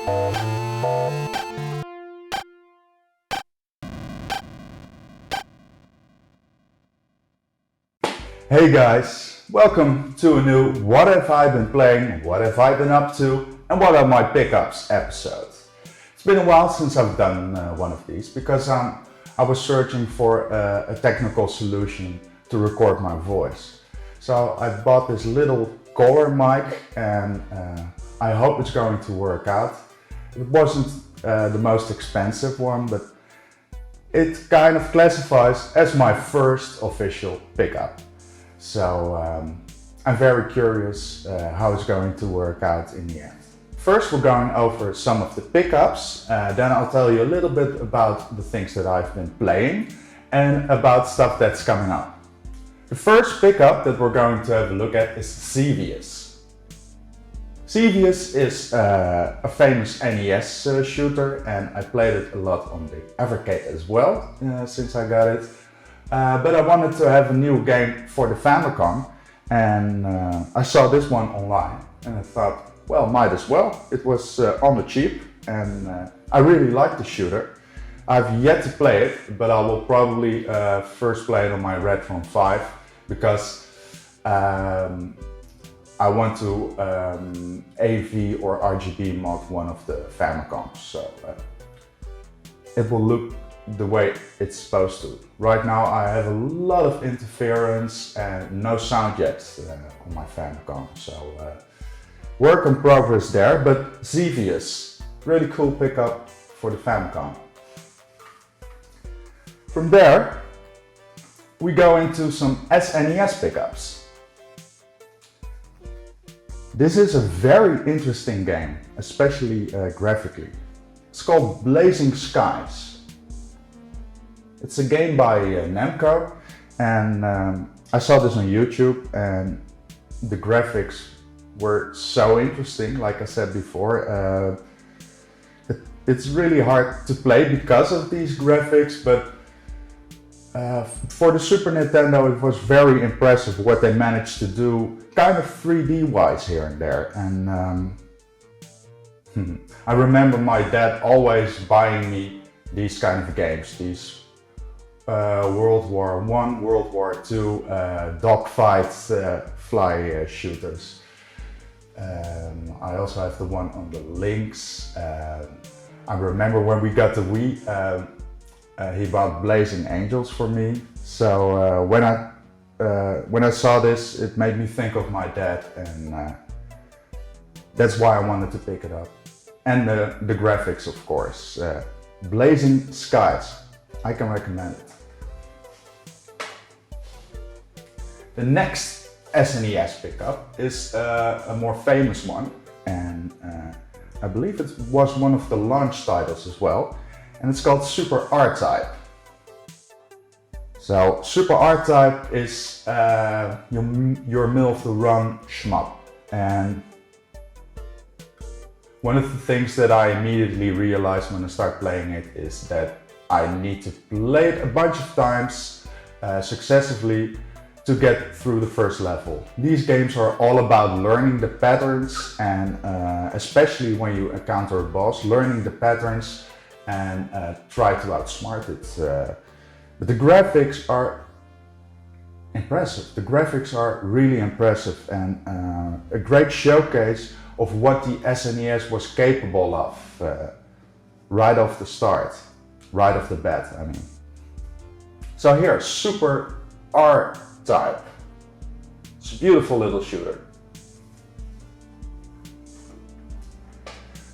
Hey guys, welcome to a new What Have I Been Playing, What Have I Been Up To, and What Are My Pickups episode. It's been a while since I've done one of these because I was searching for a technical solution to record my voice. So I bought this little collar mic and I hope it's going to work out. It wasn't the most expensive one, but it kind of classifies as my first official pickup. So I'm very curious how it's going to work out in the end. First we're going over some of the pickups, then I'll tell you a little bit about the things that I've been playing and about stuff that's coming up. The first pickup that we're going to have a look at is Xevious. Xevious is a famous NES shooter and I played it a lot on the Evercade as well since I got it. But I wanted to have a new game for the Famicom and I saw this one online and I thought, well, might as well. It was on the cheap and I really like the shooter. I've yet to play it, but I will probably first play it on my Redphone 5 because I want to AV or RGB mod one of the Famicoms, so it will look the way it's supposed to. Right now I have a lot of interference and no sound yet on my Famicom, so work in progress there, but Xevious, really cool pickup for the Famicom. From there we go into some SNES pickups. This is a very interesting game, especially graphically. It's called Blazing Skies. It's a game by Namco and I saw this on YouTube and the graphics were so interesting, like I said before. It's really hard to play because of these graphics, but for the Super Nintendo it was very impressive what they managed to do, kind of 3D wise here and there. And I remember my dad always buying me these kind of games, these World War I, World War II dogfight fly shooters. I also have the one on the Lynx. I remember when we got the Wii, he bought Blazing Angels for me. So when I saw this, it made me think of my dad, and that's why I wanted to pick it up. And the graphics, of course. Blazing Skies, I can recommend it. The next SNES pickup is a more famous one, and I believe it was one of the launch titles as well, and it's called Super R-Type. So Super R-Type is your middle-of-the-run shmup, and one of the things that I immediately realized when I started playing it is that I need to play it a bunch of times successively to get through the first level. These games are all about learning the patterns and especially when you encounter a boss, learning the patterns and try to outsmart it. But the graphics are impressive. The graphics are really impressive and a great showcase of what the SNES was capable of right off the start, right off the bat, I mean. So here, Super R-Type. It's a beautiful little shooter.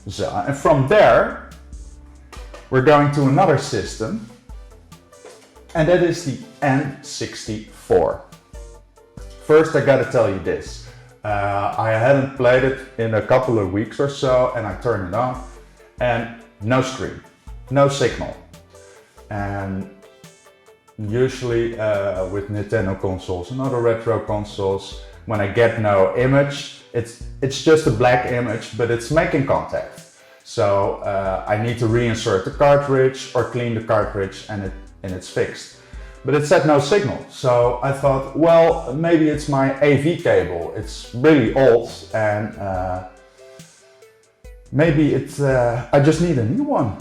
So, and from there, we're going to another system, and that is the N64. First, I gotta tell you this. I hadn't played it in a couple of weeks or so, and I turned it on, and no screen, no signal. And usually with Nintendo consoles and other retro consoles, when I get no image, it's just a black image, but it's making contact. So I need to reinsert the cartridge or clean the cartridge, and it's fixed. But it said no signal, so I thought, well, maybe it's my AV cable. It's really old, and maybe I just need a new one.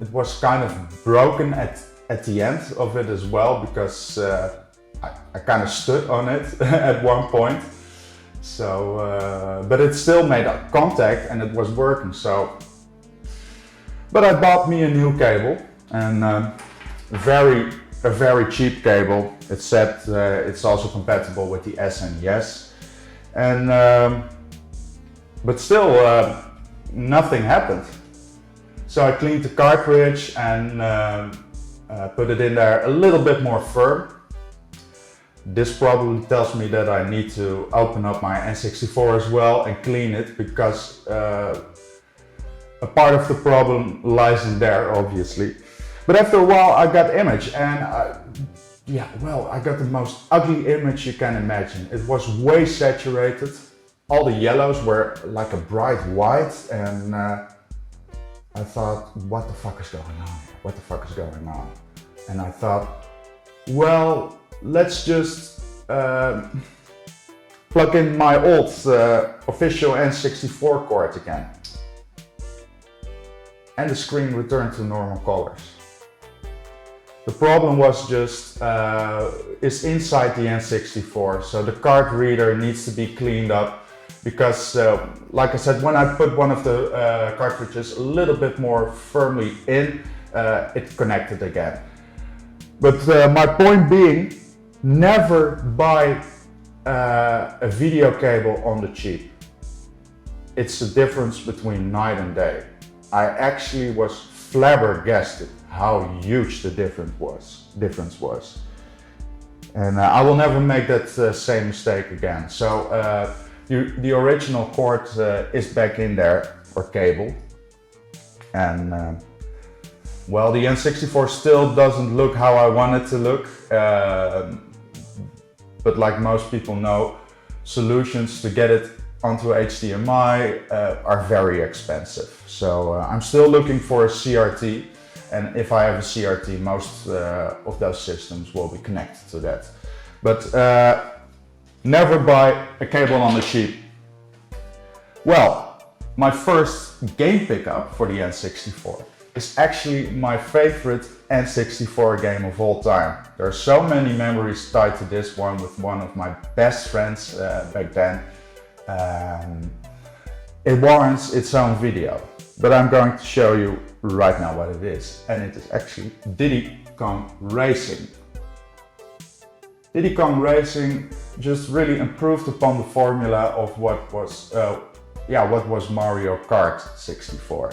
It was kind of broken at the end of it as well, because I kind of stood on it at one point. So, but it still made contact and it was working. So, but I bought me a new cable, and a very cheap cable. It said it's also compatible with the SNES, and but still nothing happened. So I cleaned the cartridge and put it in there a little bit more firm. This probably tells me that I need to open up my N64 as well and clean it, because a part of the problem lies in there, obviously. But after a while I got image, and I got the most ugly image you can imagine. It was way saturated. All the yellows were like a bright white, and I thought, what the fuck is going on? What the fuck is going on? And I thought, well, let's just plug in my old official N64 cord again. And the screen returned to normal colors. The problem was just, is inside the N64, so the card reader needs to be cleaned up, because like I said, when I put one of the cartridges a little bit more firmly in, it connected again. But my point being, never buy a video cable on the cheap. It's the difference between night and day. I actually was flabbergasted how huge the difference was. And I will never make that same mistake again. So the original cord is back in there, or cable. And well, the N64 still doesn't look how I want it to look. But like most people know, solutions to get it onto HDMI are very expensive. So I'm still looking for a CRT, and if I have a CRT, most of those systems will be connected to that. But never buy a cable on the cheap. Well, my first game pickup for the N64 is actually my favorite N64 game of all time. There are so many memories tied to this one with one of my best friends back then. It warrants its own video, but I'm going to show you right now what it is. And it is actually Diddy Kong Racing. Diddy Kong Racing just really improved upon the formula of what was Mario Kart 64.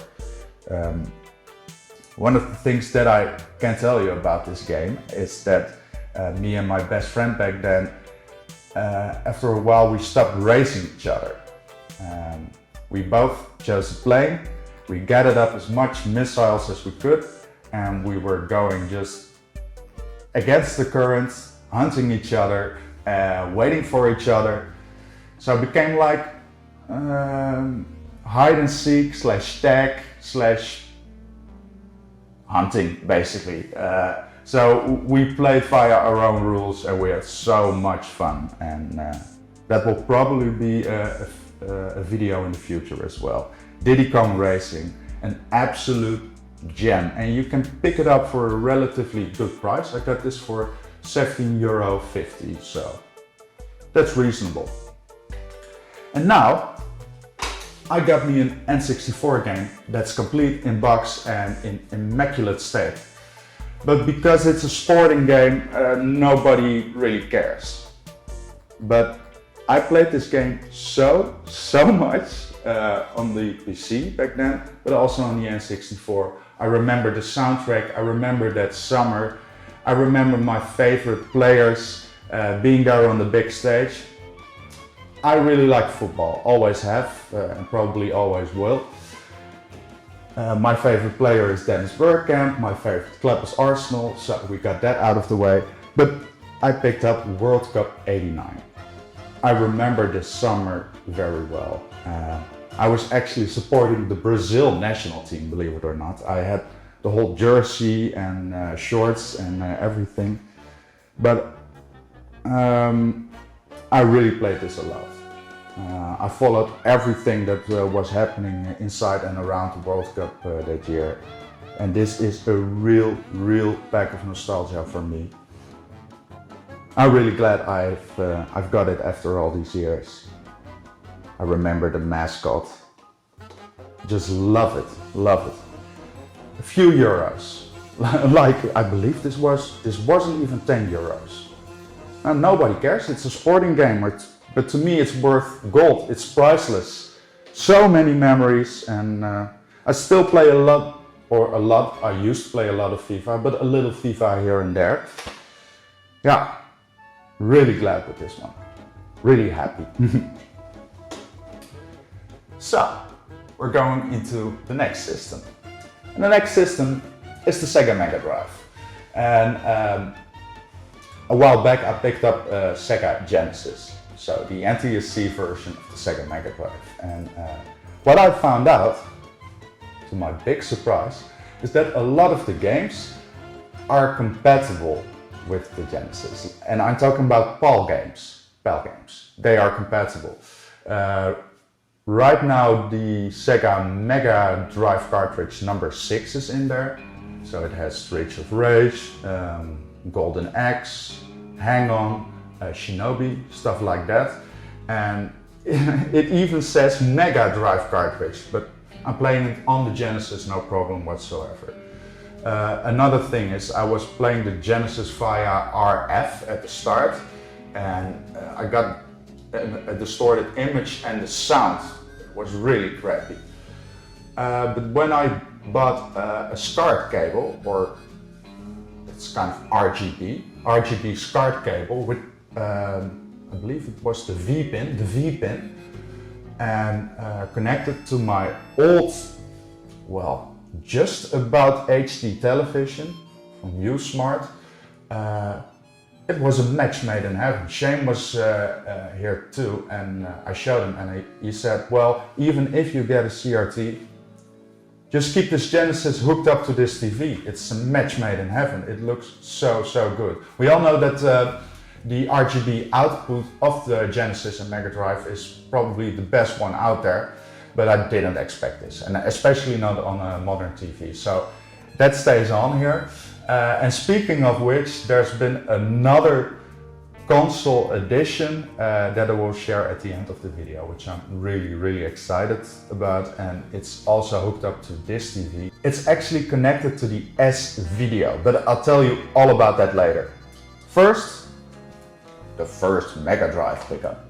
One of the things that I can tell you about this game is that me and my best friend back then, after a while we stopped racing each other. We both chose a plane, we gathered up as much missiles as we could, and we were going just against the current, hunting each other, waiting for each other. So it became like hide and seek / tag / hunting, basically. So we played via our own rules, and we had so much fun, and that will probably be a video in the future as well. Diddy Kong Racing, an absolute gem, and you can pick it up for a relatively good price. I got this for €17.50, so that's reasonable. And now I got me an N64 game that's complete in box and in immaculate state. But because it's a sporting game, nobody really cares. But I played this game so much on the PC back then, but also on the N64. I remember the soundtrack, I remember that summer, I remember my favorite players being there on the big stage. I really like football, always have, and probably always will. My favorite player is Dennis Bergkamp, my favorite club is Arsenal, so we got that out of the way. But I picked up World Cup '89. I remember this summer very well. I was actually supporting the Brazil national team, believe it or not. I had the whole jersey and shorts and everything. But I really played this a lot. I followed everything that was happening inside and around the World Cup that year. And this is a real pack of nostalgia for me. I'm really glad I've got it after all these years. I remember the mascot. Just love it. A few euros. Like, I believe this wasn't even 10 euros. Now, nobody cares, it's a sporting game, but to me it's worth gold, it's priceless. So many memories, and I still play I used to play a lot of FIFA, but a little FIFA here and there. Yeah, really glad with this one. Really happy. So, we're going into the next system. And the next system is the Sega Mega Drive. And a while back I picked up Sega Genesis, so the NTSC version of the Sega Mega Drive. And what I found out, to my big surprise, is that a lot of the games are compatible with the Genesis. And I'm talking about PAL games. They are compatible. Right now the Sega Mega Drive cartridge number 6 is in there. So it has Streets of Rage, Golden Axe, Hang On, Shinobi, stuff like that. And it even says Mega Drive cartridge, but I'm playing it on the Genesis, no problem whatsoever. Another thing is I was playing the Genesis via RF at the start, and I got a distorted image and the sound was really crappy. But when I bought a SCART cable, or it's kind of RGB SCART cable with, I believe it was the V pin, and connected to my old, well, just about HD television from USmart. It was a match made in heaven. Shane was here too, and I showed him, and he said, well, even if you get a CRT, just keep this Genesis hooked up to this TV. It's a match made in heaven. It looks so good. We all know that the RGB output of the Genesis and Mega Drive is probably the best one out there, but I didn't expect this, and especially not on a modern TV. So that stays on here. And speaking of which, there's been another console edition that I will share at the end of the video, which I'm really excited about, and it's also hooked up to this TV. It's actually connected to the S-Video, but I'll tell you all about that later. First, the first Mega Drive pickup.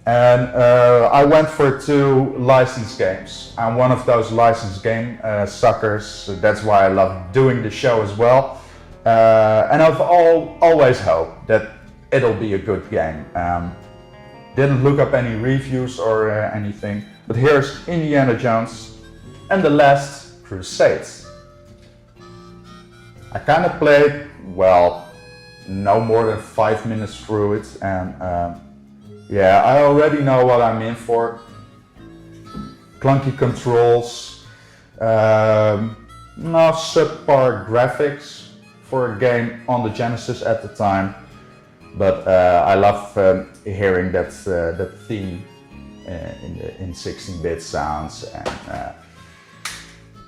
And I went for 2 licensed games. I'm one of those licensed game suckers, that's why I love doing the show as well. And I've always hoped that it'll be a good game. Didn't look up any reviews or anything, but here's Indiana Jones and the Last Crusade. I kind of played, well, no more than 5 minutes through it, and yeah, I already know what I'm in for. Clunky controls, no subpar graphics for a game on the Genesis at the time, but I love hearing that theme in 16-bit sounds, and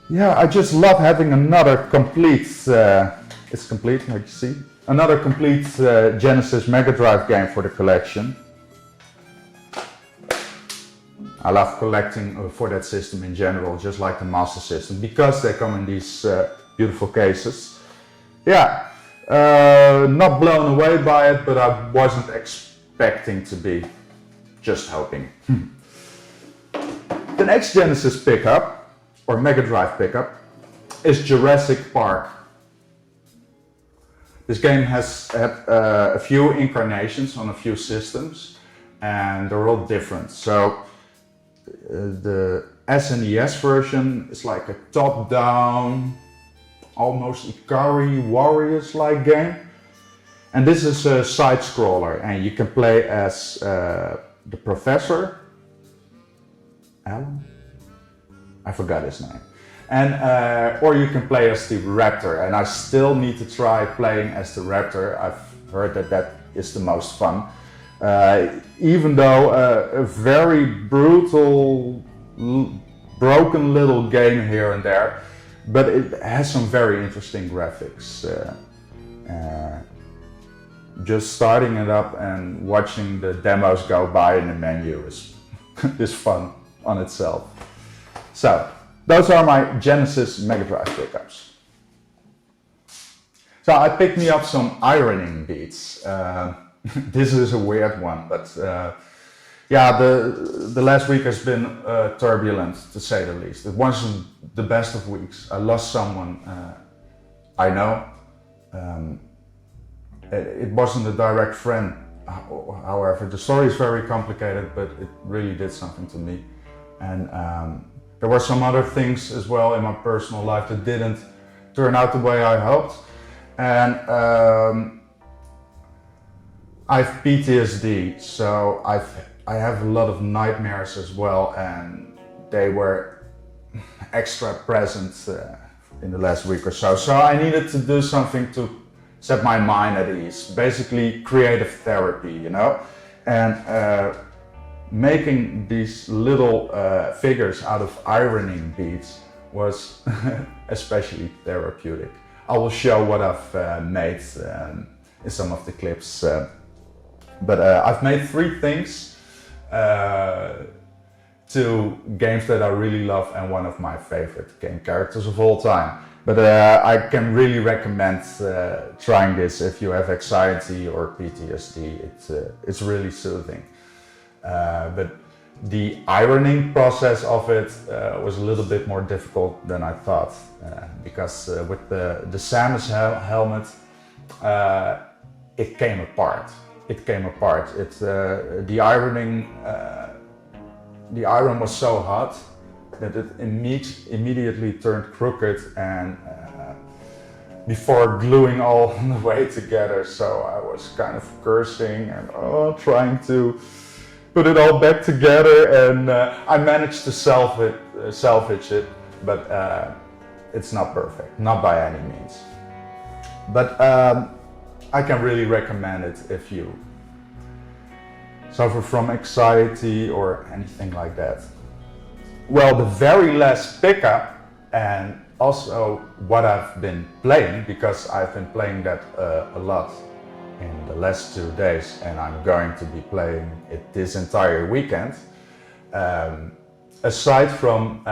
yeah, I just love having another complete, it's complete, like you see, another complete Genesis Mega Drive game for the collection. I love collecting for that system in general, just like the Master System, because they come in these beautiful cases. Yeah, not blown away by it, but I wasn't expecting to be, just hoping. The next Genesis pickup, or Mega Drive pickup, is Jurassic Park. This game has had a few incarnations on a few systems, and they're all different. So the SNES version is like a top-down, almost Ikari Warriors-like game. And this is a side-scroller, and you can play as the Professor, Alan? I forgot his name. And or you can play as the Raptor, and I still need to try playing as the Raptor. I've heard that that is the most fun. Even though a very brutal, broken little game here and there, but it has some very interesting graphics. Just starting it up and watching the demos go by in the menu is, is fun on itself. So, those are my Genesis Mega Drive pickups. So I picked me up some ironing beads. This is a weird one, but yeah, the last week has been turbulent, to say the least. It wasn't the best of weeks. I lost someone I know. It wasn't a direct friend, however. The story is very complicated, but it really did something to me. And there were some other things as well in my personal life that didn't turn out the way I hoped. And I have PTSD, so I have a lot of nightmares as well, and they were extra present in the last week or so. So I needed to do something to set my mind at ease, basically creative therapy, you know? And making these little figures out of ironing beads was especially therapeutic. I will show what I've made in some of the clips. But I've made 3 things, 2 games that I really love and one of my favorite game characters of all time. But I can really recommend trying this if you have anxiety or PTSD. It's really soothing. But the ironing process of it was a little bit more difficult than I thought, because with the Samus helmet, it came apart. The iron was so hot that it immediately turned crooked, and before gluing all the way together, so I was kind of cursing and trying to put it all back together, and I managed to salvage it, but it's not perfect, not by any means. But I can really recommend it if you suffer from anxiety or anything like that. Well, the very last pickup, and also what I've been playing, because I've been playing that a lot in the last 2 days, and I'm going to be playing it this entire weekend. Aside from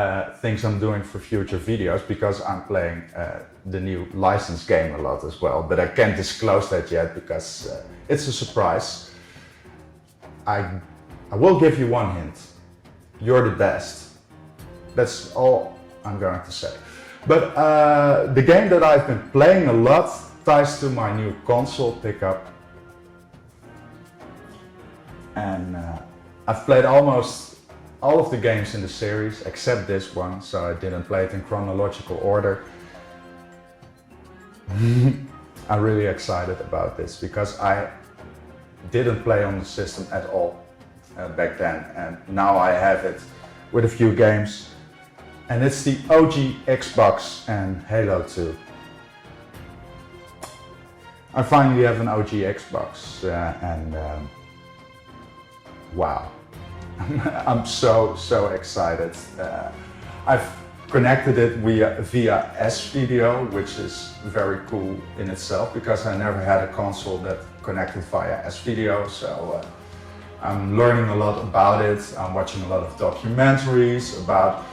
things I'm doing for future videos, because I'm playing the new licensed game a lot as well, but I can't disclose that yet because it's a surprise. I will give you one hint. You're the best. That's all I'm going to say. But the game that I've been playing a lot ties to my new console pickup. And I've played almost all of the games in the series except this one, so I didn't play it in chronological order. I'm really excited about this because I didn't play on the system at all back then, and now I have it with a few games, and it's the OG Xbox and Halo 2. I finally have an OG Xbox and wow, I'm so excited. I've connected it via S-Video, which is very cool in itself because I never had a console that connected via S-Video, so I'm learning a lot about it. I'm watching a lot of documentaries about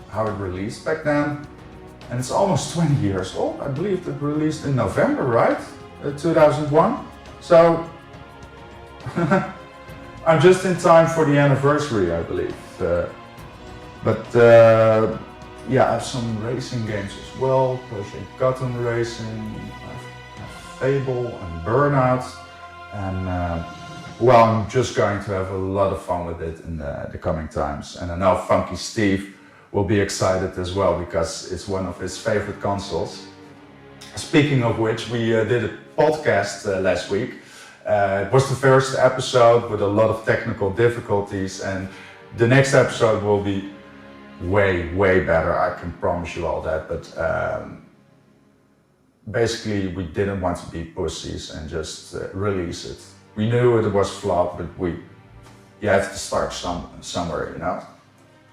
how it released back then, and it's almost 20 years old. I believe it released in November, right? 2001. So I'm just in time for the anniversary, I believe. Yeah, I have some racing games as well, pushing cotton racing, I have Fable and Burnout, and well, I'm just going to have a lot of fun with it in the coming times. And I know Funky Steve will be excited as well because it's one of his favorite consoles. Speaking of which, we did a podcast last week. It was the first episode with a lot of technical difficulties, and the next episode will be way better, I can promise you all that. But basically we didn't want to be pussies and just release it. We knew it was flawed, but you have to start somewhere, you know?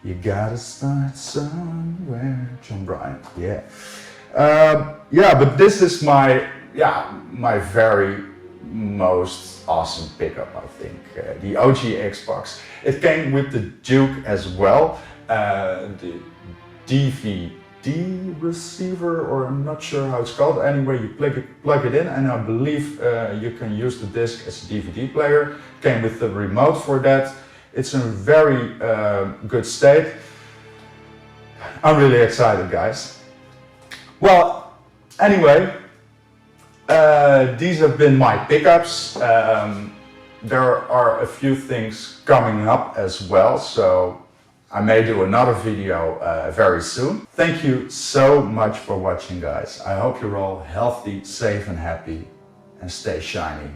You gotta start somewhere, John Bryan, yeah. Yeah, but this is my very most awesome pickup, I think. The OG Xbox. It came with the Duke as well. The DVD receiver, or I'm not sure how it's called. Anyway, you plug it in, and I believe you can use the disc as a DVD player. Came with the remote for that. It's in very good state. I'm really excited, guys. Well, anyway, these have been my pickups. There are a few things coming up as well, so I may do another video very soon. Thank you so much for watching, guys. I hope you're all healthy, safe and happy, and stay shiny.